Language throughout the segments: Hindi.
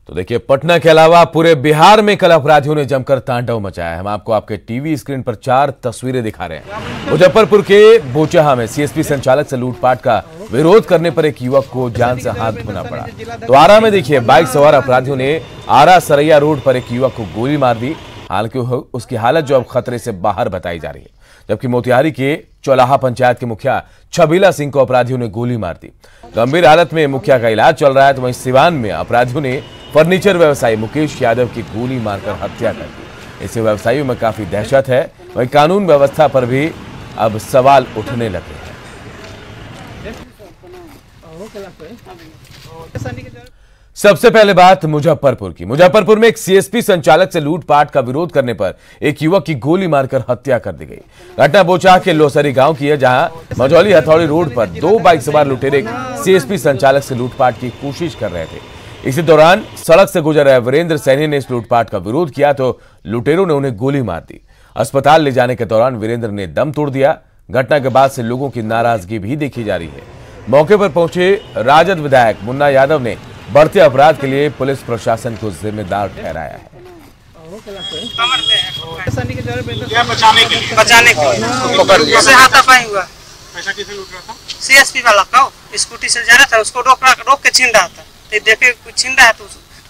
तो देखिए, पटना के अलावा पूरे बिहार में कल अपराधियों ने जमकर तांडव मचाया है। हम आपको आपके टीवी स्क्रीन पर 4 तस्वीरें दिखा रहे हैं। मुजफ्फरपुर के बोचहा में सीएसपी संचालक से लूटपाट का विरोध करने पर एक युवक को जान से हाथ धोना पड़ा। तो आरा में देखिए, बाइक सवार अपराधियों ने आरा सरैया रोड पर एक युवक को गोली मार दी। हालांकि उसकी हालत जो अब खतरे से बाहर बताई जा रही है। जबकि मोतिहारी के चौलाहा पंचायत के मुखिया छबीला सिंह को अपराधियों ने गोली मार दी। गंभीर हालत में मुखिया का इलाज चल रहा है। तो वहीं सिवान में अपराधियों ने फर्नीचर व्यवसायी मुकेश यादव की गोली मारकर हत्या कर दी। इससे व्यवसायियों में काफी दहशत है। वहीं कानून व्यवस्था पर भी अब सवाल उठने लगे हैं। सबसे पहले बात मुजफ्फरपुर की। मुजफ्फरपुर में एक सीएसपी संचालक से लूटपाट का विरोध करने पर एक युवक की गोली मारकर हत्या कर दी गई। घटना बोचाह के लोसरी गांव की है, जहां मझौली हथौड़ी रोड पर 2 बाइक सवार लुटेरे सीएसपी संचालक से लूटपाट की कोशिश कर रहे थे। इसी दौरान सड़क से गुजर रहे वीरेंद्र सैनी ने इस लूटपाट का विरोध किया तो लुटेरों ने उन्हें गोली मार दी। अस्पताल ले जाने के दौरान वीरेंद्र ने दम तोड़ दिया। घटना के बाद से लोगों की नाराजगी भी देखी जा रही है। मौके पर पहुंचे राजद विधायक मुन्ना यादव ने बढ़ते अपराध के लिए पुलिस प्रशासन को जिम्मेदार ठहराया है। सीएसपी वाला का स्कूटी से जा रहा था, उसको रोक के छीन रहा था। तो देखे छीन रहा है तो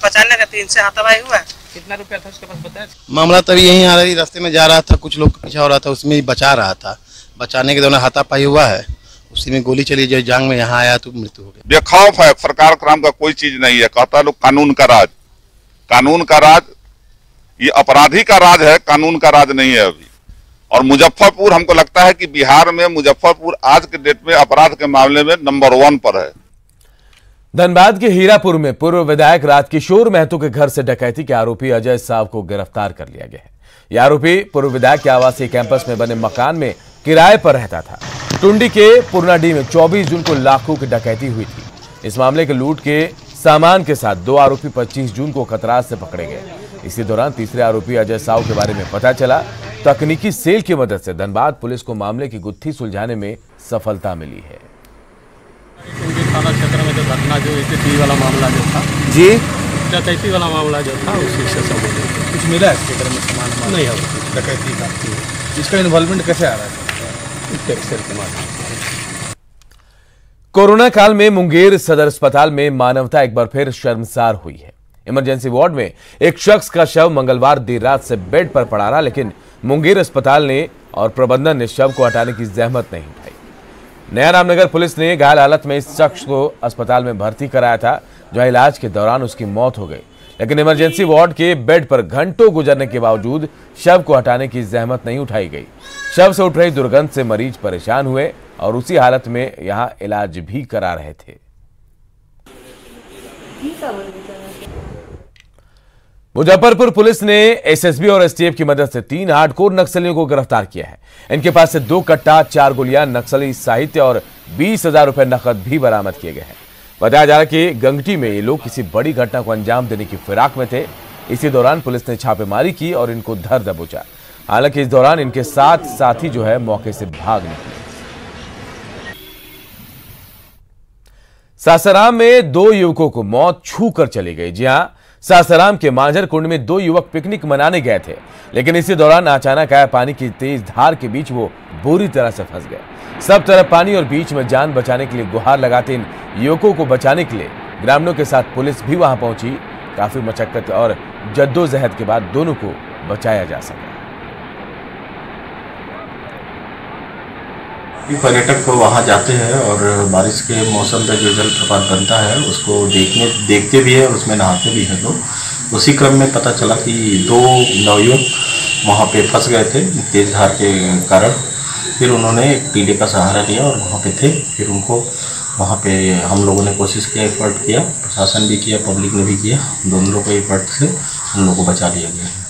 बचाने का 3 से हाथापाई हुआ। कितना रुपया था उसके पास बताया? मामला तभी यहीं आ रही, रास्ते में जा रहा था, कुछ लोग पीछा हो रहा था, उसमें बचा रहा था। बचाने के दौरान हाथापाई हुआ है, उसी में गोली चली, जो जांग में यहाँ आया तो मृत्यु हो गई। बेखौफ है, सरकार क्राम का कोई चीज नहीं है। कहता लोग कानून का राज, कानून का राज, ये अपराधी का राज है, कानून का राज नहीं है अभी। और मुजफ्फरपुर, हमको लगता है कि बिहार में मुजफ्फरपुर आज के डेट में अपराध के मामले में नंबर 1 पर है। धनबाद के हीरापुर में पूर्व विधायक राजकिशोर महतो के घर से डकैती के आरोपी अजय साव को गिरफ्तार कर लिया गया है। यह आरोपी पूर्व विधायक के आवासीय कैंपस में बने मकान में किराए पर रहता था। टुंडी के पुरनाडीह में 24 जून को लाखों की डकैती हुई थी। इस मामले के लूट के सामान के साथ 2 आरोपी 25 जून को खतराज से पकड़े गए। इसी दौरान तीसरे आरोपी अजय साव के बारे में पता चला। तकनीकी सेल की मदद से धनबाद पुलिस को मामले की गुत्थी सुलझाने में सफलता मिली है। थाना क्षेत्र में जो घटना जो डकैती वाला मामला जो था जी, डकैती वाला मामला जो था, उसी से सब कुछ मिला इसके घर में सामान नहीं है डकैती का। इसका इन्वॉल्वमेंट कैसे आ रहा है? कोरोना काल में मुंगेर सदर अस्पताल में मानवता एक बार फिर शर्मसार हुई है। इमरजेंसी वार्ड में एक शख्स का शव मंगलवार देर रात से बेड पर पड़ा रहा, लेकिन मुंगेर अस्पताल ने और प्रबंधन ने शव को हटाने की जहमत नहीं उठाई। नया रामनगर पुलिस ने घायल हालत में इस शख्स को अस्पताल में भर्ती कराया था, जहां इलाज के दौरान उसकी मौत हो गई। लेकिन इमरजेंसी वार्ड के बेड पर घंटों गुजरने के बावजूद शव को हटाने की जहमत नहीं उठाई गई। शव से उठ रही दुर्गंध से मरीज परेशान हुए और उसी हालत में यहां इलाज भी करा रहे थे। मुजफ्फरपुर पुलिस ने एसएसबी और एसटीएफ की मदद से 3 हार्डकोर नक्सलियों को गिरफ्तार किया है। इनके पास से 2 कट्टा, 4 गोलियां, नक्सली साहित्य और 20,000 रुपए नकद भी बरामद किए गए हैं। बताया जा रहा है कि गंगटी में ये लोग किसी बड़ी घटना को अंजाम देने की फिराक में थे। इसी दौरान पुलिस ने छापेमारी की और इनको धर दबोचा। हालांकि इस दौरान इनके 7 साथी जो है मौके से भाग निकले। सासाराम में 2 युवकों को मौत छू कर चली गई। जी हां, सासाराम के मांझर कुंड में 2 युवक पिकनिक मनाने गए थे, लेकिन इसी दौरान अचानक आए पानी की तेज धार के बीच वो बुरी तरह से फंस गए। सब तरफ पानी और बीच में जान बचाने के लिए गुहार लगाते इन युवकों को बचाने के लिए ग्रामीणों के साथ पुलिस भी वहां पहुंची। काफी मशक्कत और जद्दोजहद के बाद दोनों को बचाया जा सका। पर्यटक वहाँ जाते हैं और बारिश के मौसम में जो जलप्रपात बनता है उसको देखते भी है और उसमें नहाते भी हैं लोग। उसी क्रम में पता चला कि 2 नवयुवक वहाँ पे फंस गए थे तेज धार के कारण। फिर उन्होंने एक टीले का सहारा लिया और वहाँ पे थे। फिर उनको वहाँ पे हम लोगों ने कोशिश किया, एफर्ट किया, प्रशासन भी किया, पब्लिक ने भी किया। दोनों लोगों को एफर्ट से उन लोगों को बचा लिया गया है।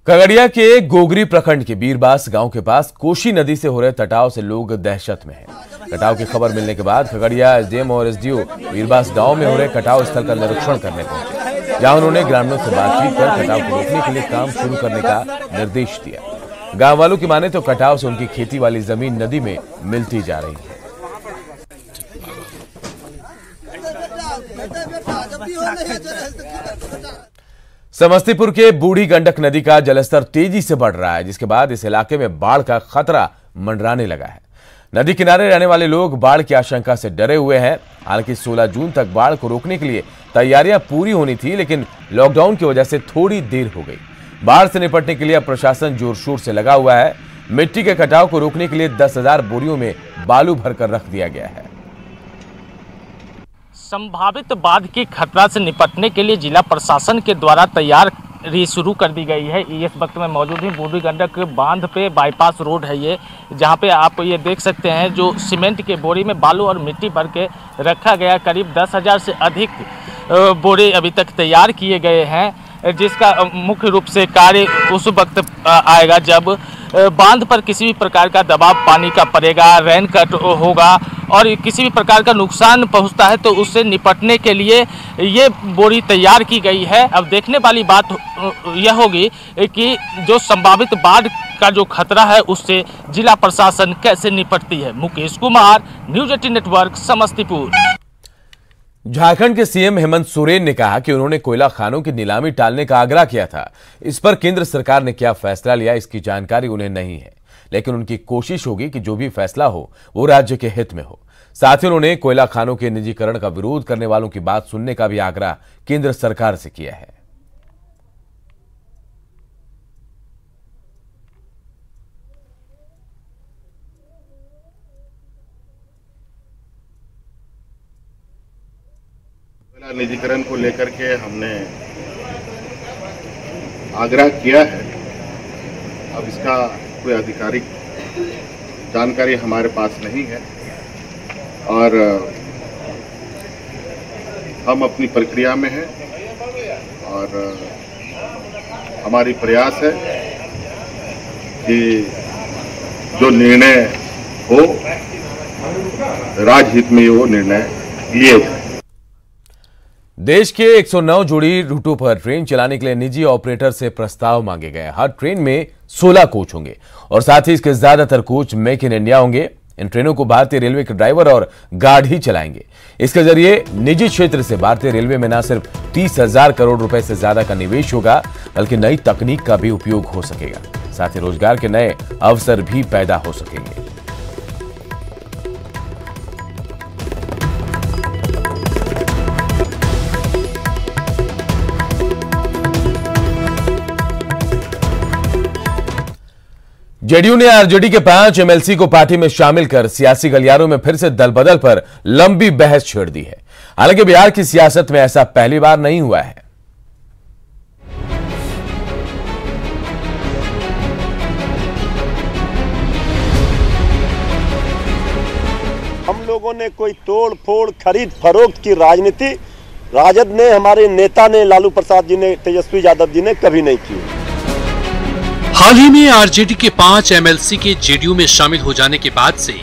खगड़िया के गोगरी प्रखंड के बीरबास गांव के पास कोशी नदी से हो रहे कटाव से लोग दहशत में हैं। कटाव की खबर मिलने के बाद खगड़िया एसडीएम और एसडीओ बीरबास गांव में हो रहे कटाव स्थल का निरीक्षण करने पहुंचे, जहां उन्होंने ग्रामीणों से बातचीत कर कटाव को रोकने के लिए काम शुरू करने का निर्देश दिया। गांव वालों की माने तो कटाव से उनकी खेती वाली जमीन नदी में मिलती जा रही है। समस्तीपुर के बूढ़ी गंडक नदी का जलस्तर तेजी से बढ़ रहा है, जिसके बाद इस इलाके में बाढ़ का खतरा मंडराने लगा है। नदी किनारे रहने वाले लोग बाढ़ की आशंका से डरे हुए हैं। हालांकि 16 जून तक बाढ़ को रोकने के लिए तैयारियां पूरी होनी थी, लेकिन लॉकडाउन की वजह से थोड़ी देर हो गई। बाढ़ से निपटने के लिए अब प्रशासन जोर शोर से लगा हुआ है। मिट्टी के कटाव को रोकने के लिए 10,000 बोरियों में बालू भरकर रख दिया गया है। संभावित बाढ़ के खतरा से निपटने के लिए जिला प्रशासन के द्वारा तैयारी शुरू कर दी गई है। इस वक्त में मौजूद ही बूढ़ी गंडक बांध पे बाईपास रोड है ये, जहाँ पे आप ये देख सकते हैं जो सीमेंट के बोरी में बालू और मिट्टी भर के रखा गया। करीब 10,000 से अधिक बोरे अभी तक तैयार किए गए हैं, जिसका मुख्य रूप से कार्य उस वक्त आएगा जब बांध पर किसी भी प्रकार का दबाव पानी का पड़ेगा, रेन कट होगा और किसी भी प्रकार का नुकसान पहुंचता है तो उससे निपटने के लिए ये बोरी तैयार की गई है। अब देखने वाली बात यह होगी कि जो संभावित बाढ़ का जो खतरा है उससे जिला प्रशासन कैसे निपटती है। Mukesh Kumar, news 18 network, Samastipur. झारखंड के सीएम हेमंत सोरेन ने कहा कि उन्होंने कोयला खानों की नीलामी टालने का आग्रह किया था। इस पर केंद्र सरकार ने क्या फैसला लिया इसकी जानकारी उन्हें नहीं है, लेकिन उनकी कोशिश होगी कि जो भी फैसला हो वो राज्य के हित में हो। साथ ही उन्होंने कोयला खानों के निजीकरण का विरोध करने वालों की बात सुनने का भी आग्रह केंद्र सरकार से किया है। निजीकरण को लेकर के हमने आग्रह किया है। अब इसका कोई आधिकारिक जानकारी हमारे पास नहीं है और हम अपनी प्रक्रिया में हैं और हमारी प्रयास है कि जो निर्णय हो राजहित में वो निर्णय लिए जाए। देश के 109 जोड़ी रूटों पर ट्रेन चलाने के लिए निजी ऑपरेटर से प्रस्ताव मांगे गए। हर ट्रेन में 16 कोच होंगे और साथ ही इसके ज्यादातर कोच मेक इन इंडिया होंगे। इन ट्रेनों को भारतीय रेलवे के ड्राइवर और गार्ड ही चलाएंगे। इसके जरिए निजी क्षेत्र से भारतीय रेलवे में न सिर्फ 30,000 करोड़ रुपए से ज्यादा का निवेश होगा, बल्कि नई तकनीक का भी उपयोग हो सकेगा। साथ ही रोजगार के नए अवसर भी पैदा हो सकेंगे। जेडीयू ने आरजेडी के 5 एमएलसी को पार्टी में शामिल कर सियासी गलियारों में फिर से दल बदल पर लंबी बहस छेड़ दी है। हालांकि बिहार की सियासत में ऐसा पहली बार नहीं हुआ है। हम लोगों ने कोई तोड़ फोड़ खरीद फरोख्त की राजनीति राजद ने, हमारे नेता ने, लालू प्रसाद जी ने, तेजस्वी यादव जी ने कभी नहीं की। हाल ही में आरजेडी के 5 एमएलसी के जेडीयू में शामिल हो जाने के बाद से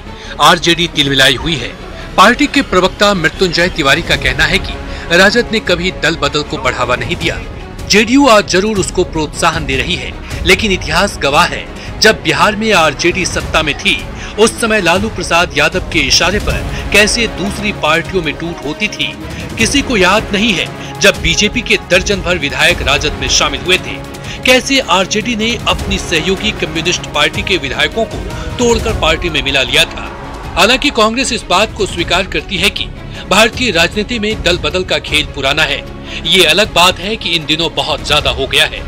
आरजेडी तिलमिलाई हुई है। पार्टी के प्रवक्ता मृत्युंजय तिवारी का कहना है कि राजद ने कभी दल बदल को बढ़ावा नहीं दिया। जेडीयू आज जरूर उसको प्रोत्साहन दे रही है, लेकिन इतिहास गवाह है जब बिहार में आरजेडी सत्ता में थी उस समय लालू प्रसाद यादव के इशारे पर कैसे दूसरी पार्टियों में टूट होती थी। किसी को याद नहीं है जब बीजेपी के दर्जन भर विधायक राजद में शामिल हुए थे, कैसे आरजेडी ने अपनी सहयोगी कम्युनिस्ट पार्टी के विधायकों को तोड़कर पार्टी में मिला लिया था। हालांकि कांग्रेस इस बात को स्वीकार करती है कि भारतीय राजनीति में दल बदल का खेल पुराना है। ये अलग बात है कि इन दिनों बहुत ज्यादा हो गया है।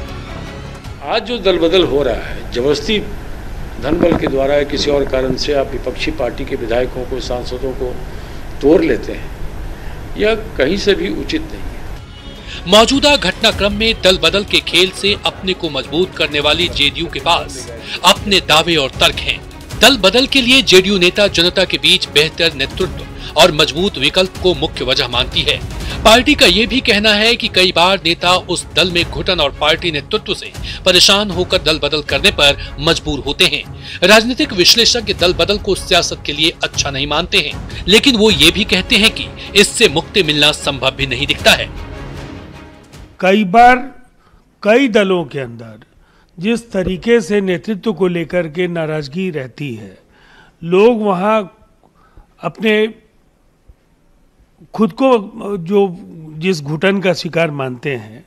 आज जो दल बदल हो रहा है, जबरदस्ती धन बल के द्वारा या किसी और कारण से आप विपक्षी पार्टी के विधायकों को, सांसदों को तोड़ लेते हैं, यह कहीं से भी उचित नहीं है। मौजूदा घटनाक्रम में दल बदल के खेल से अपने को मजबूत करने वाली जेडीयू के पास अपने दावे और तर्क हैं। दल बदल के लिए जेडीयू नेता जनता के बीच बेहतर नेतृत्व और मजबूत विकल्प को मुख्य वजह मानती है। पार्टी का ये भी कहना है कि कई बार नेता उस दल में घुटन और पार्टी नेतृत्व से परेशान होकर दल बदल करने पर मजबूर होते हैं। राजनीतिक विश्लेषक दल बदल को सियासत के लिए अच्छा नहीं मानते हैं, लेकिन वो ये भी कहते हैं कि इससे मुक्ति मिलना संभव भी नहीं दिखता है। कई बार कई दलों के अंदर जिस तरीके से नेतृत्व को लेकर के नाराजगी रहती है, लोग वहाँ अपने खुद को जो जिस घुटन का शिकार मानते हैं,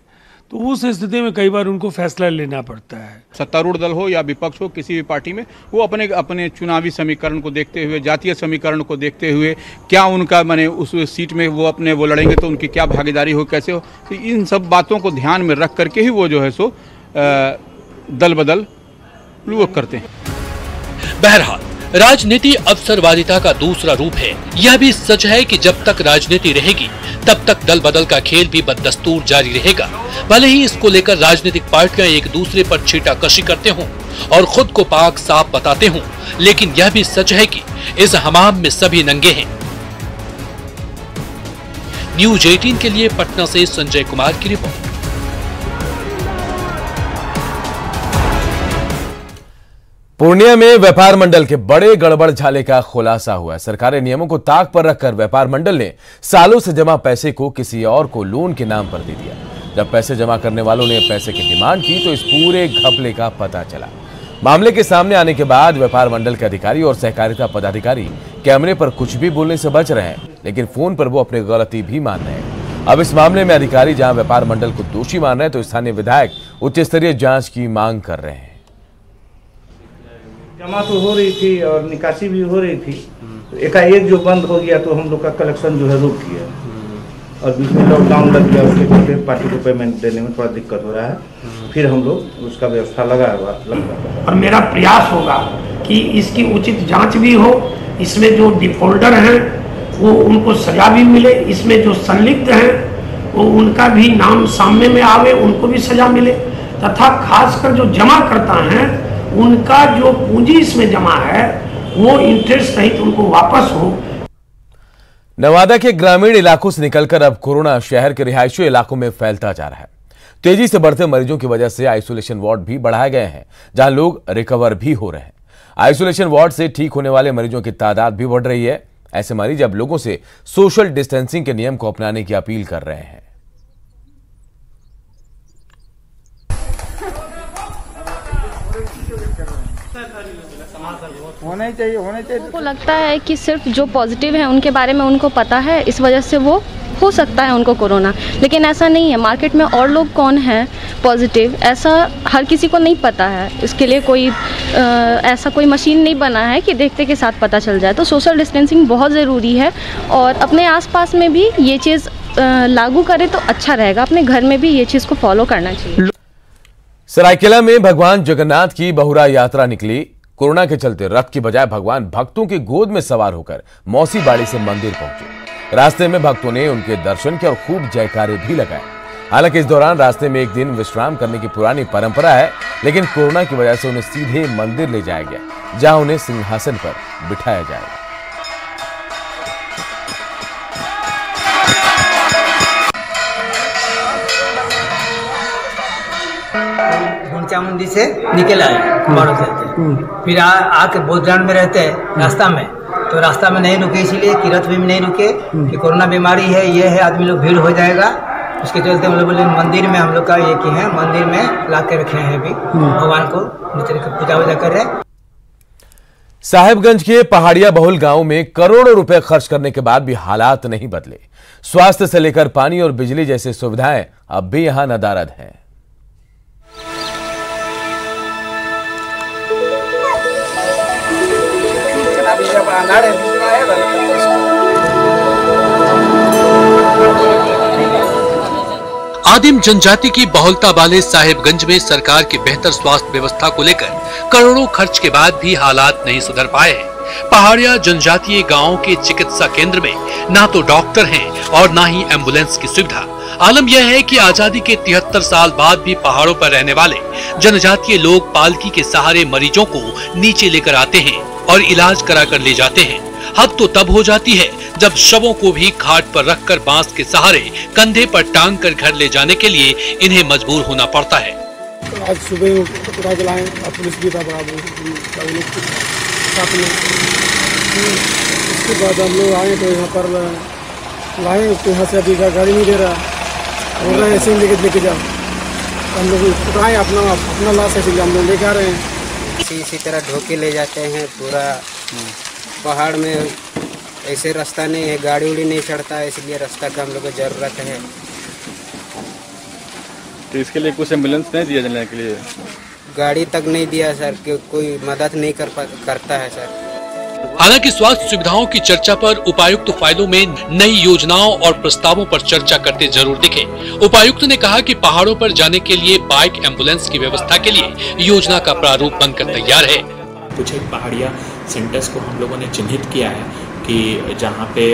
तो उस स्थिति में कई बार उनको फैसला लेना पड़ता है। सत्तारूढ़ दल हो या विपक्ष हो, किसी भी पार्टी में, वो अपने अपने चुनावी समीकरण को देखते हुए, जातीय समीकरण को देखते हुए, क्या उनका माने उस सीट में वो अपने वो लड़ेंगे तो उनकी क्या भागीदारी हो, कैसे हो, तो इन सब बातों को ध्यान में रख करके ही वो जो है सो दल बदल लोग करते हैं। बहरहाल राजनीति अवसरवादिता का दूसरा रूप है। यह भी सच है कि जब तक राजनीति रहेगी तब तक दल बदल का खेल भी बददस्तूर जारी रहेगा। भले ही इसको लेकर राजनीतिक पार्टियां एक दूसरे पर छींटाकशी करते हों और खुद को पाक साफ बताते हों, लेकिन यह भी सच है कि इस हमाम में सभी नंगे हैं। न्यूज 18 के लिए पटना से संजय कुमार की रिपोर्ट। पूर्णिया में व्यापार मंडल के बड़े गड़बड़ झाले का खुलासा हुआ है। सरकारी नियमों को ताक पर रखकर व्यापार मंडल ने सालों से जमा पैसे को किसी और को लोन के नाम पर दे दिया। जब पैसे जमा करने वालों ने पैसे की डिमांड की तो इस पूरे घपले का पता चला। मामले के सामने आने के बाद व्यापार मंडल के अधिकारी और सहकारिता पदाधिकारी कैमरे पर कुछ भी बोलने से बच रहे हैं, लेकिन फोन पर वो अपनी गलती भी मान रहे हैं। अब इस मामले में अधिकारी जहां व्यापार मंडल को दोषी मान रहे हैं, तो स्थानीय विधायक उच्च स्तरीय जांच की मांग कर रहे हैं। जमा तो हो रही थी और निकासी भी हो रही थी, तो एकाएक जो बंद हो गया तो हम लोग का कलेक्शन जो है रुक गया और बीच में लॉकडाउन लग गया। उसके चलते पार्टी को पेमेंट देने में थोड़ा दिक्कत हो रहा है। फिर हम लोग उसका व्यवस्था लगा और मेरा प्रयास होगा कि इसकी उचित जांच भी हो, इसमें जो डिफॉल्टर हैं वो उनको सजा भी मिले, इसमें जो संलिप्त हैं वो उनका भी नाम सामने में आवे, उनको भी सजा मिले, तथा खासकर जो जमा करता है उनका जो पूंजी इसमें जमा है वो इंटरेस्ट सहित उनको वापस हो। नवादा के ग्रामीण इलाकों से निकलकर अब कोरोना शहर के रिहायशी इलाकों में फैलता जा रहा है। तेजी से बढ़ते मरीजों की वजह से आइसोलेशन वार्ड भी बढ़ाए गए हैं, जहां लोग रिकवर भी हो रहे हैं। आइसोलेशन वार्ड से ठीक होने वाले मरीजों की तादाद भी बढ़ रही है। ऐसे मरीज अब लोगों से सोशल डिस्टेंसिंग के नियम को अपनाने की अपील कर रहे हैं। होने चाहिए। उनको लगता है कि सिर्फ जो पॉजिटिव है उनके बारे में उनको पता है, इस वजह से वो हो सकता है उनको कोरोना, लेकिन ऐसा नहीं है। मार्केट में और लोग कौन हैं पॉजिटिव, ऐसा हर किसी को नहीं पता है। इसके लिए कोई ऐसा कोई मशीन नहीं बना है कि देखते के साथ पता चल जाए। तो सोशल डिस्टेंसिंग बहुत ज़रूरी है और अपने आसपास में भी ये चीज़ लागू करें तो अच्छा रहेगा। अपने घर में भी ये चीज़ को फॉलो करना चाहिए। सरायकेला में भगवान जगन्नाथ की बहुरा यात्रा निकली। कोरोना के चलते रथ की बजाय भगवान भक्तों की गोद में सवार होकर मौसी बाड़ी से मंदिर पहुंचे। रास्ते में भक्तों ने उनके दर्शन किए और खूब जयकारे भी लगाए। हालांकि इस दौरान रास्ते में एक दिन विश्राम करने की पुरानी परंपरा है, लेकिन कोरोना की वजह से उन्हें सीधे मंदिर ले जाया गया, जहां उन्हें सिंहासन पर बिठाया जाएगा। चामुंडी से निकल आए बाड़ों चलते, फिर आके बोधरान में रहते हैं रास्ता में, तो रास्ता में नहीं रुके, इसीलिए कि रथ में नहीं रुके कि कोरोना बीमारी है, ये है, आदमी लोग भीड़ हो जाएगा। उसके चलते हम लोग बोले मंदिर में हम लोग का ये की है, मंदिर में ला के रखे हैं अभी भगवान को पूजा वूजा कर रहे। साहेबगंज के पहाड़िया बहुल गांव में करोड़ों रुपए खर्च करने के बाद भी हालात नहीं बदले। स्वास्थ्य से लेकर पानी और बिजली जैसी सुविधाएं अब भी यहां नदारद हैं। आदिम जनजाति की बहुलता वाले साहेबगंज में सरकार की बेहतर स्वास्थ्य व्यवस्था को लेकर करोड़ों खर्च के बाद भी हालात नहीं सुधर पाए हैं। पहाड़िया जनजातीय गांव के चिकित्सा केंद्र में ना तो डॉक्टर हैं और ना ही एम्बुलेंस की सुविधा। आलम यह है कि आजादी के 73 साल बाद भी पहाड़ों पर रहने वाले जनजातीय लोग पालकी के सहारे मरीजों को नीचे लेकर आते हैं और इलाज करा कर ले जाते हैं। हद तो तब हो जाती है जब शवों को भी खाट पर रखकर बांस के सहारे कंधे पर टांग कर घर ले जाने के लिए इन्हें मजबूर होना पड़ता है। आज सुबह पता चला है, पुलिस भी था बराबर साथ में। उसके बाद हम लोग आए तो यहाँ पर लाए, तो यहाँ से अभी गाड़ी नहीं दे रहा, बोल रहे ऐसे ही लेके जाओ। हम लोग उठाए अपना लाश ऐसे हम लोग लेके आ रहे हैं। इसी तरह ढोके ले जाते हैं। पूरा पहाड़ में ऐसे रास्ता नहीं है, गाड़ी उड़ी नहीं चढ़ता है, इसलिए रास्ता का हम लोग को ज़रूरत है। तो इसके लिए कुछ एम्बुलेंस नहीं दिया जाने के लिए? गाड़ी तक नहीं दिया सर, कोई मदद नहीं करता है सर। हालांकि स्वास्थ्य सुविधाओं की चर्चा पर उपायुक्त फाइलों में नई योजनाओं और प्रस्तावों पर चर्चा करते जरूर दिखे। उपायुक्त ने कहा कि पहाड़ों पर जाने के लिए बाइक एम्बुलेंस की व्यवस्था के लिए योजना का प्रारूप बनकर तैयार है। कुछ एक पहाड़िया सेंटर्स को हम लोगों ने चिन्हित किया है कि जहाँ पे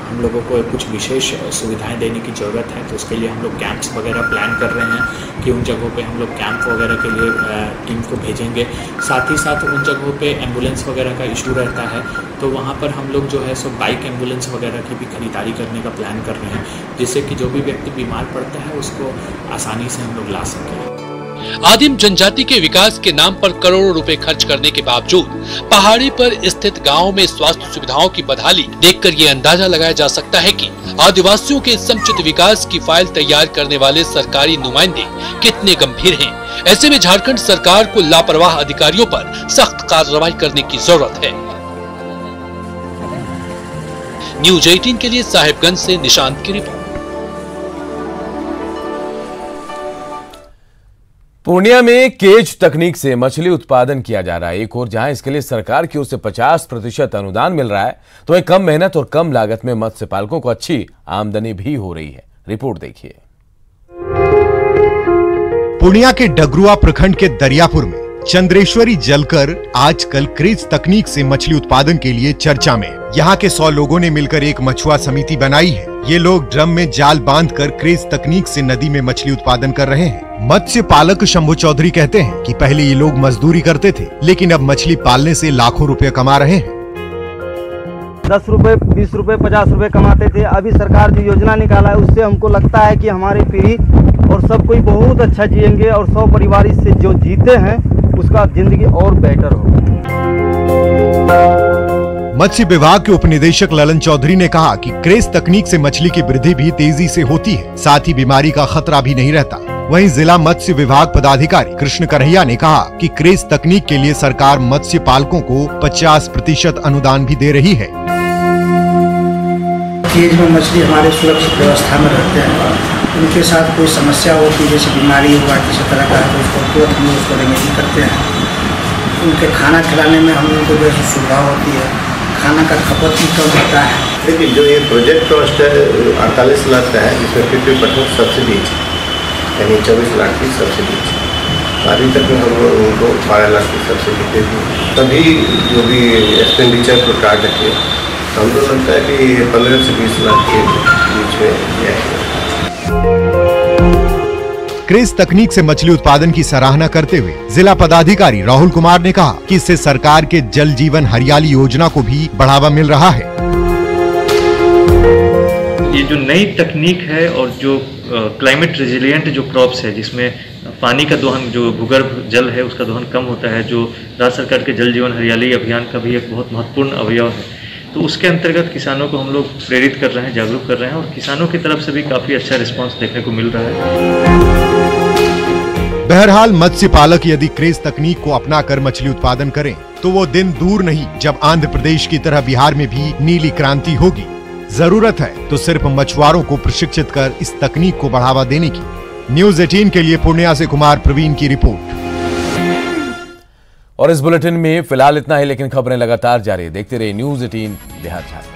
हम लोगों को कुछ विशेष सुविधाएं देने की ज़रूरत है, तो उसके लिए हम लोग कैंप्स वगैरह प्लान कर रहे हैं कि उन जगहों पे हम लोग कैंप वगैरह के लिए टीम को भेजेंगे। साथ ही साथ उन जगहों पे एम्बुलेंस वगैरह का इशू रहता है, तो वहाँ पर हम लोग जो है सो बाइक एम्बुलेंस वगैरह की भी खरीदारी करने का प्लान कर रहे हैं, जिससे कि जो भी व्यक्ति बीमार पड़ता है उसको आसानी से हम लोग ला सकें। आदिम जनजाति के विकास के नाम पर करोड़ों रुपए खर्च करने के बावजूद पहाड़ी पर स्थित गांव में स्वास्थ्य सुविधाओं की बदहाली देखकर ये अंदाजा लगाया जा सकता है कि आदिवासियों के समुचित विकास की फाइल तैयार करने वाले सरकारी नुमाइंदे कितने गंभीर हैं। ऐसे में झारखंड सरकार को लापरवाह अधिकारियों पर सख्त कार्रवाई करने की जरूरत है। न्यूज 18 के लिए साहिबगंज से निशांत की रिपोर्ट। पूर्णिया में केज तकनीक से मछली उत्पादन किया जा रहा है। एक और जहां इसके लिए सरकार की ओर से 50% अनुदान मिल रहा है, तो वहीं कम मेहनत और कम लागत में मत्स्य पालकों को अच्छी आमदनी भी हो रही है। रिपोर्ट देखिए। पूर्णिया के डगरुआ प्रखंड के दरियापुर में चंद्रेश्वरी जलकर आजकल क्रेज तकनीक से मछली उत्पादन के लिए चर्चा में। यहाँ के 100 लोगों ने मिलकर एक मछुआ समिति बनाई है। ये लोग ड्रम में जाल बांधकर क्रेज तकनीक से नदी में मछली उत्पादन कर रहे हैं। मत्स्य पालक शंभू चौधरी कहते हैं कि पहले ये लोग मजदूरी करते थे, लेकिन अब मछली पालने से लाखों रुपए कमा रहे हैं। 10 रुपए, 20 रुपए, 50 रुपए कमाते थे। अभी सरकार जो योजना निकाला है उससे हमको लगता है कि हमारी पीढ़ी और सब कोई बहुत अच्छा जिएंगे और 100 परिवार इससे जो जीते हैं उसका जिंदगी और बेटर हो। मत्स्य विभाग के उपनिदेशक ललन चौधरी ने कहा कि क्रेज तकनीक से मछली की वृद्धि भी तेजी से होती है, साथ ही बीमारी का खतरा भी नहीं रहता। वहीं जिला मत्स्य विभाग पदाधिकारी कृष्ण करहिया ने कहा कि क्रेज तकनीक के लिए सरकार मत्स्य पालकों को 50% अनुदान भी दे रही है। केज में मछली हमारे सुरक्षित व्यवस्था में रहते हैं, उनके साथ कोई समस्या होती है जैसे बीमारी हुआ किसी तरह का, तो उसको तुरंत हम उसको रेमेडी करते हैं। उनके खाना खिलाने में हम लोगों को जैसे सुविधा होती है, खाना का खपत भी कम होता है। देखिए जो ये प्रोजेक्ट कॉस्ट है 48 लाख का है, जिसमें 50% सब्सिडी है, यानी 24 लाख की सब्सिडी है। अभी तक में हम लोग उनको 12 लाख की सब्सिडी दे दी। तभी जो भी एक्सपेंडिचर को काट रखे, हमको लगता है कि 15 से 20 लाख के बीच में आएगा। क्रेज तकनीक से मछली उत्पादन की सराहना करते हुए जिला पदाधिकारी राहुल कुमार ने कहा कि इससे सरकार के जल जीवन हरियाली योजना को भी बढ़ावा मिल रहा है। ये जो नई तकनीक है और जो क्लाइमेट रेजिलिएंट जो क्रॉप्स है, जिसमें पानी का दोहन, जो भूगर्भ जल है उसका दोहन कम होता है, जो राज्य सरकार के जल जीवन हरियाली अभियान का भी एक बहुत महत्वपूर्ण अवयव है, तो उसके अंतर्गत किसानों को हम लोग प्रेरित कर रहे हैं, जागरूक कर रहे हैं और किसानों की तरफ से भी काफी अच्छा रिस्पांस देखने को मिल रहा है। बहरहाल मत्स्य पालक यदि क्रेज तकनीक को अपनाकर मछली उत्पादन करें तो वो दिन दूर नहीं जब आंध्र प्रदेश की तरह बिहार में भी नीली क्रांति होगी। जरूरत है तो सिर्फ मछुआरों को प्रशिक्षित कर इस तकनीक को बढ़ावा देने की। न्यूज 18 के लिए पूर्णिया से कुमार प्रवीण की रिपोर्ट। और इस बुलेटिन में फिलहाल इतना ही, लेकिन खबरें लगातार जारी। देखते रहिए न्यूज 18 बिहार झारखंड।